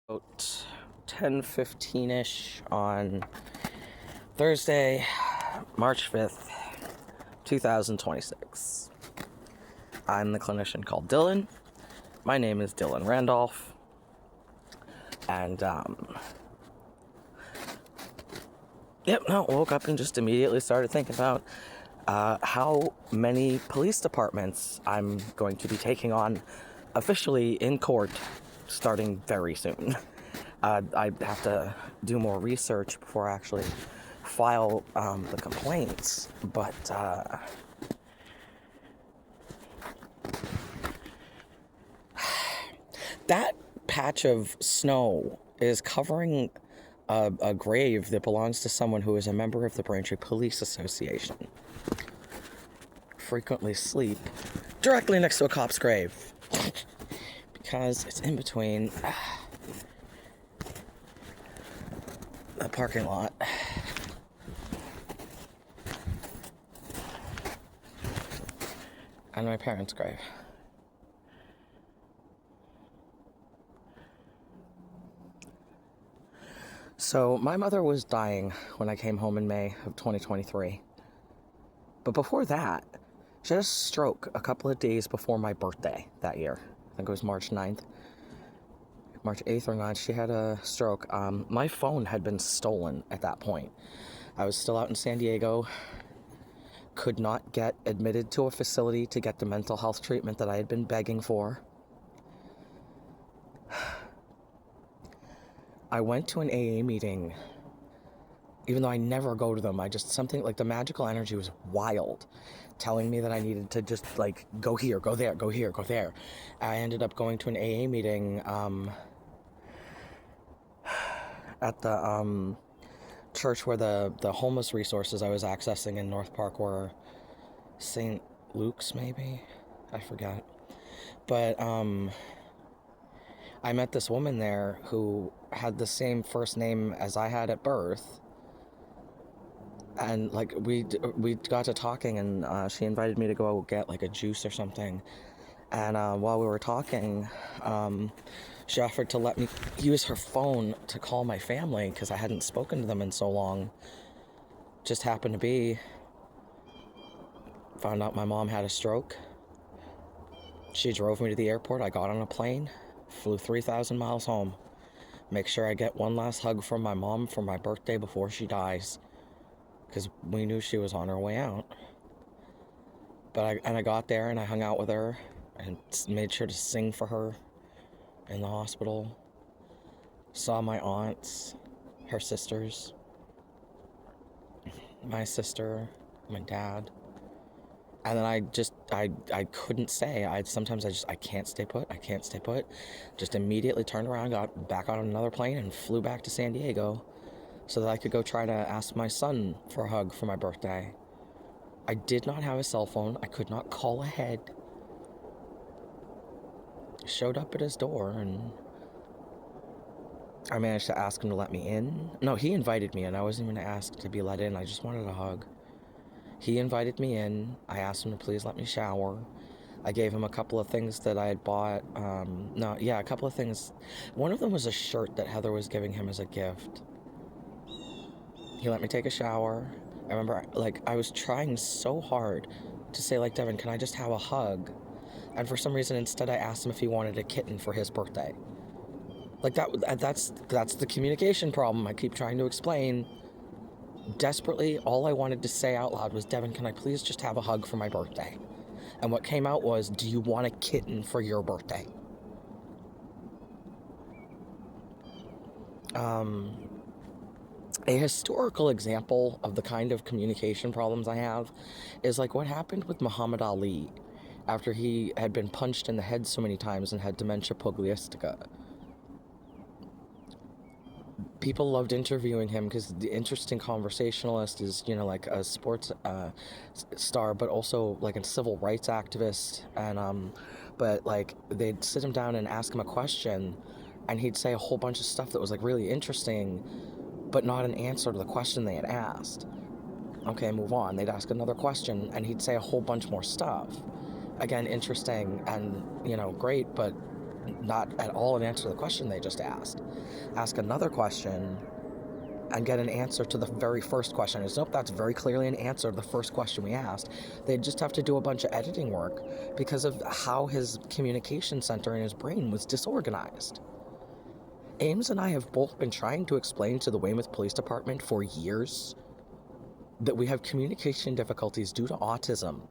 About 10:15ish on Thursday, March 5th, 2026. I'm the clinician called Dylan. My name is Dylan Randolph. And, woke up and just immediately started thinking about how many police departments I'm going to be taking on officially in court starting very soon. I have to do more research before I actually file the complaints, but that patch of snow is covering a grave that belongs to someone who is a member of the Braintree Police Association. Frequently sleep directly next to a cop's grave because it's in between the parking lot and my parents' grave. So my mother was dying when I came home in May of 2023. But before that, she had a stroke a couple of days before my birthday that year. I think it was March 9th. March 8th or 9th, she had a stroke. My phone had been stolen at that point. I was still out in San Diego, could not get admitted to a facility to get the mental health treatment that I had been begging for. I went to an AA meeting, even though I never go to them. Something like the magical energy was wild, telling me that I needed to just go here, go there, go here, go there. I ended up going to an AA meeting at the church where the homeless resources I was accessing in North Park were. St. Luke's, maybe? I forgot. But I met this woman there who had the same first name as I had at birth. And we got to talking, and she invited me to go get a juice or something. And while we were talking, she offered to let me use her phone to call my family because I hadn't spoken to them in so long. Just happened to be, found out my mom had a stroke. She drove me to the airport. I got on a plane, flew 3,000 miles home. Make sure I get one last hug from my mom for my birthday before she dies, because we knew she was on her way out. But I got there and I hung out with her and made sure to sing for her in the hospital. Saw my aunts, her sisters, my sister, my dad. And then I couldn't say. Sometimes I can't stay put. I can't stay put. Just immediately turned around, got back on another plane, and flew back to San Diego so that I could go try to ask my son for a hug for my birthday. I did not have a cell phone. I could not call ahead. Showed up at his door, and I managed to ask him to let me in. No, he invited me in. I wasn't even asked to be let in. I just wanted a hug. He invited me in. I asked him to please let me shower. I gave him a couple of things that I had bought. A couple of things. One of them was a shirt that Heather was giving him as a gift. He let me take a shower. I remember, I was trying so hard to say, Devin, can I just have a hug? And for some reason, instead, I asked him if he wanted a kitten for his birthday. That's the communication problem I keep trying to explain. Desperately, all I wanted to say out loud was, Devin, can I please just have a hug for my birthday? And what came out was, do you want a kitten for your birthday? A historical example of the kind of communication problems I have is what happened with Muhammad Ali after he had been punched in the head so many times and had dementia pugilistica. People loved interviewing him because the interesting conversationalist is, a sports star, but also a civil rights activist. And but they'd sit him down and ask him a question, and he'd say a whole bunch of stuff that was really interesting, but not an answer to the question they had asked. Okay, move on. They'd ask another question, and he'd say a whole bunch more stuff. Again, interesting and great, but not at all an answer to the question they just asked. Ask another question and get an answer to the very first question. It's, nope, that's very clearly an answer to the first question we asked. They'd just have to do a bunch of editing work because of how his communication center in his brain was disorganized. Ames and I have both been trying to explain to the Weymouth Police Department for years that we have communication difficulties due to autism,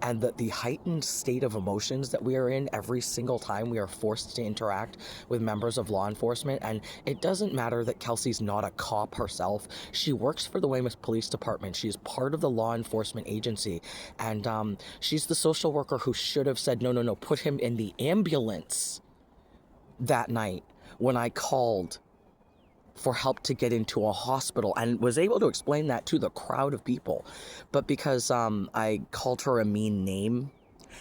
and that the heightened state of emotions that we are in every single time we are forced to interact with members of law enforcement. And it doesn't matter that Kelsey's not a cop herself. She works for the Weymouth Police Department. She's part of the law enforcement agency. And she's the social worker who should have said, no, put him in the ambulance that night when I called for help to get into a hospital, and was able to explain that to the crowd of people. But because I called her a mean name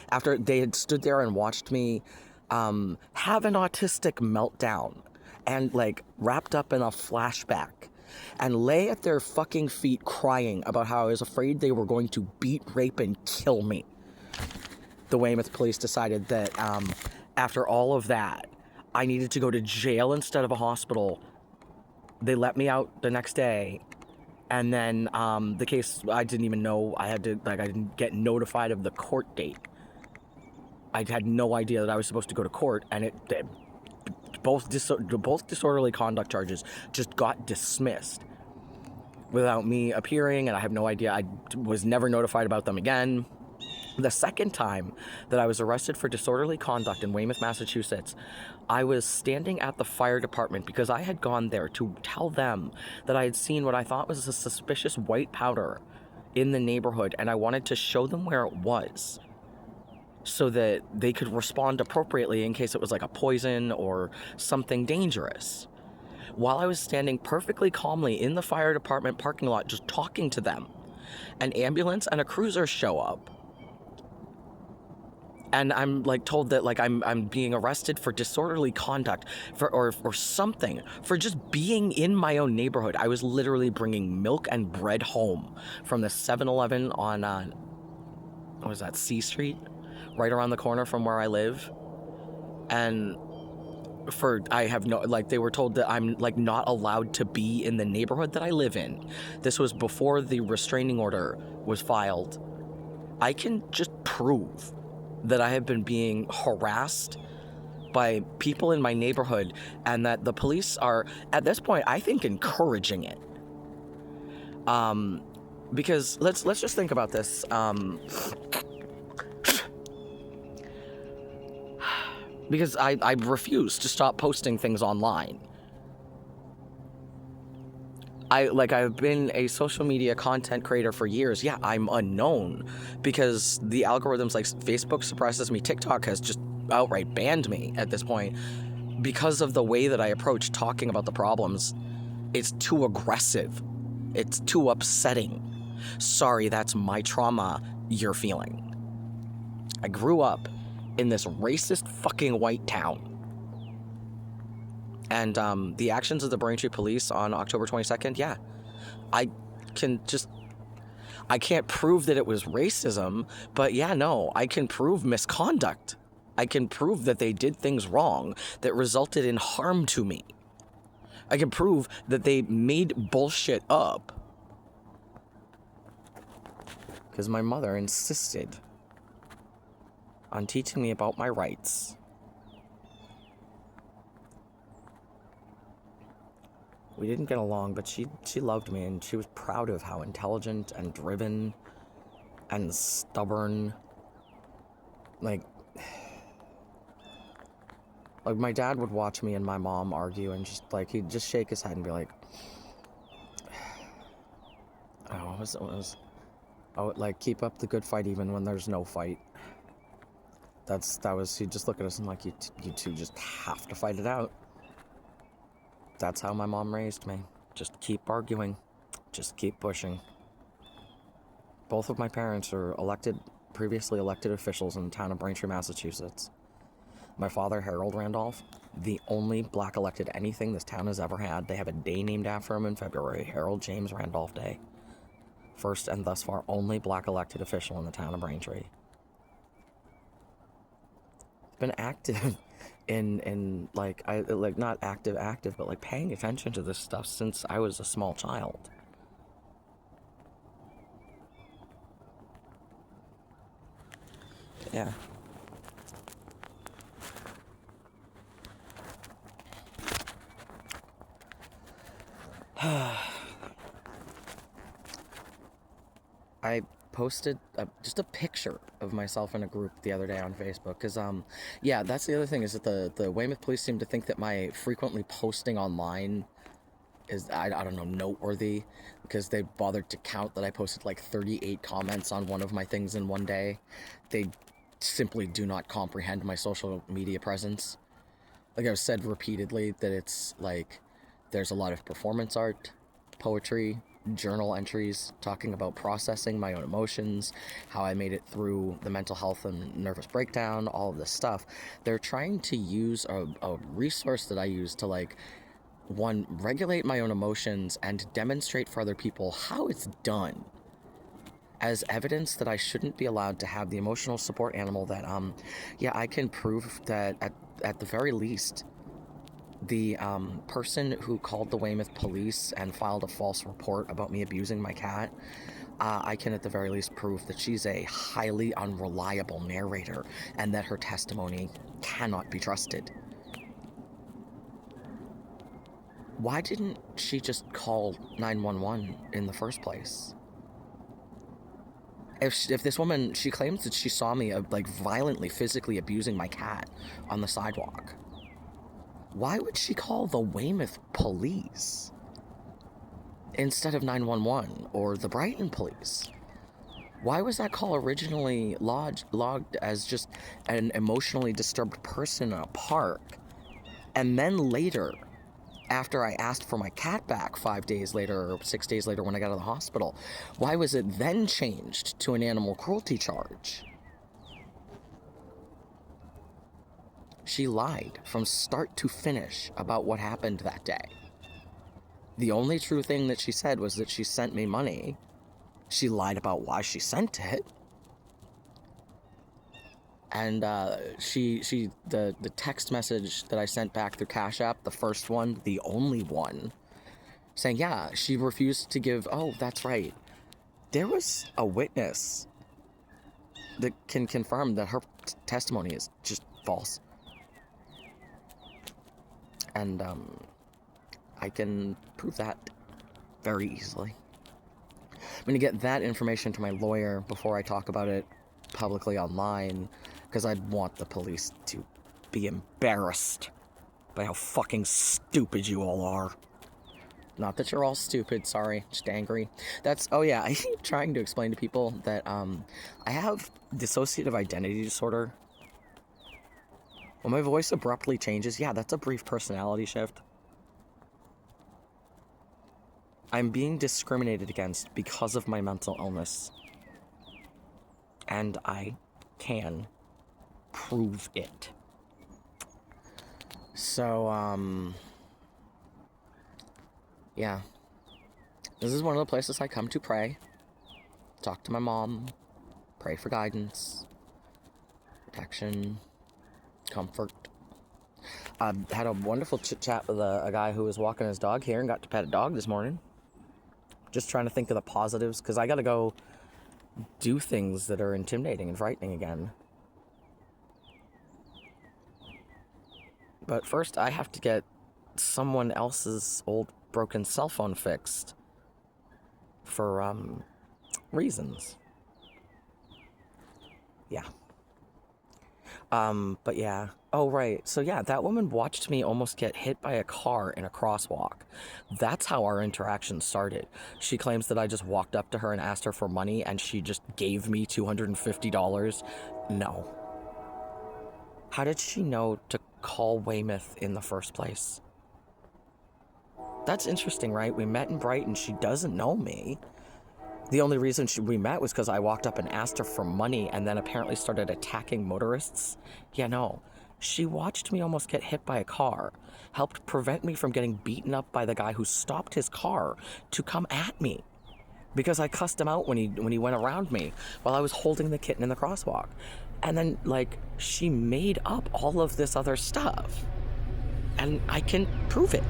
after they had stood there and watched me have an autistic meltdown and like wrapped up in a flashback and lay at their fucking feet crying about how I was afraid they were going to beat, rape, and kill me, the Weymouth police decided that after all of that, I needed to go to jail instead of a hospital. They let me out the next day, and then the case, I didn't even know I didn't get notified of the court date. I had no idea that I was supposed to go to court, and both disorderly conduct charges just got dismissed without me appearing, and I have no idea. I was never notified about them again. The second time that I was arrested for disorderly conduct in Weymouth, Massachusetts, I was standing at the fire department because I had gone there to tell them that I had seen what I thought was a suspicious white powder in the neighborhood, and I wanted to show them where it was so that they could respond appropriately in case it was like a poison or something dangerous. While I was standing perfectly calmly in the fire department parking lot just talking to them, an ambulance and a cruiser show up. And I'm like told that like I'm being arrested for disorderly conduct or something, for just being in my own neighborhood. I was literally bringing milk and bread home from the 7-Eleven on what was that, C Street, right around the corner from where I live. And they were told that I'm like not allowed to be in the neighborhood that I live in. This was before the restraining order was filed. I can just prove that I have been being harassed by people in my neighborhood, and that the police are, at this point, I think, encouraging it. Because let's just think about this. Because I refuse to stop posting things online. I've been a social media content creator for years. Yeah, I'm unknown because the algorithms, like Facebook suppresses me. TikTok has just outright banned me at this point because of the way that I approach talking about the problems. It's too aggressive. It's too upsetting. Sorry, that's my trauma you're feeling. I grew up in this racist fucking white town. And the actions of the Braintree police on October 22nd, yeah, I can't prove that it was racism, but yeah, no, I can prove misconduct. I can prove that they did things wrong that resulted in harm to me. I can prove that they made bullshit up. Because my mother insisted on teaching me about my rights. We didn't get along, but she loved me, and she was proud of how intelligent and driven and stubborn. Like my dad would watch me and my mom argue, and he'd just shake his head and be like, keep up the good fight even when there's no fight. He'd just look at us and like, you two just have to fight it out. That's how my mom raised me. Just keep arguing. Just keep pushing. Both of my parents are previously elected officials in the town of Braintree, Massachusetts. My father, Harold Randolph, the only black elected anything this town has ever had. They have a day named after him in February, Harold James Randolph Day. First and thus far only black elected official in the town of Braintree. Been active in like I like not active, but like paying attention to this stuff since I was a small child. Yeah. I posted just a picture of myself in a group the other day on Facebook because yeah, that's the other thing is that the Weymouth police seem to think that my frequently posting online is I don't know, noteworthy, because they bothered to count that I posted like 38 comments on one of my things in one day. They simply do not comprehend my social media presence. Like I've said repeatedly that it's like there's a lot of performance art, poetry, journal entries talking about processing my own emotions, how I made it through the mental health and nervous breakdown, all of this stuff. They're trying to use a resource that I use to like one, regulate my own emotions and demonstrate for other people how it's done as evidence that I shouldn't be allowed to have the emotional support animal that yeah, I can prove that at the very least the person who called the Weymouth police and filed a false report about me abusing my cat, I can at the very least prove that she's a highly unreliable narrator and that her testimony cannot be trusted. Why didn't she just call 911 in the first place? If this woman, she claims that she saw me like violently, physically abusing my cat on the sidewalk, why would she call the Weymouth police instead of 911 or the Brighton police? Why was that call originally logged as just an emotionally disturbed person in a park, and then later, after I asked for my cat back 5 days later or 6 days later when I got to the hospital, why was it then changed to an animal cruelty charge? She lied from start to finish about what happened that day. The only true thing that she said was that she sent me money. She lied about why she sent it. And the text message that I sent back through Cash App, the first one, the only one, saying, yeah, she refused to give, oh, that's right. There was a witness that can confirm that her testimony is just false. And I can prove that very easily. I'm going to get that information to my lawyer before I talk about it publicly online, because I'd want the police to be embarrassed by how fucking stupid you all are. Not that you're all stupid, sorry, just angry. Oh yeah, I keep trying to explain to people that I have dissociative identity disorder. When my voice abruptly changes, yeah, that's a brief personality shift. I'm being discriminated against because of my mental illness. And I can prove it. So, yeah. This is one of the places I come to pray. Talk to my mom. Pray for guidance. Protection. Comfort. I had a wonderful chit-chat with a guy who was walking his dog here and got to pet a dog this morning. Just trying to think of the positives, because I gotta go do things that are intimidating and frightening again. But first, I have to get someone else's old broken cell phone fixed for reasons. Yeah. But yeah. Oh, right. So yeah, that woman watched me almost get hit by a car in a crosswalk. That's how our interaction started. She claims that I just walked up to her and asked her for money and she just gave me $250. No. How did she know to call Weymouth in the first place? That's interesting, right? We met in Brighton. She doesn't know me. The only reason we met was because I walked up and asked her for money and then apparently started attacking motorists. Yeah, no. She watched me almost get hit by a car, helped prevent me from getting beaten up by the guy who stopped his car to come at me because I cussed him out when he went around me while I was holding the kitten in the crosswalk. And then, like, she made up all of this other stuff. And I can prove it.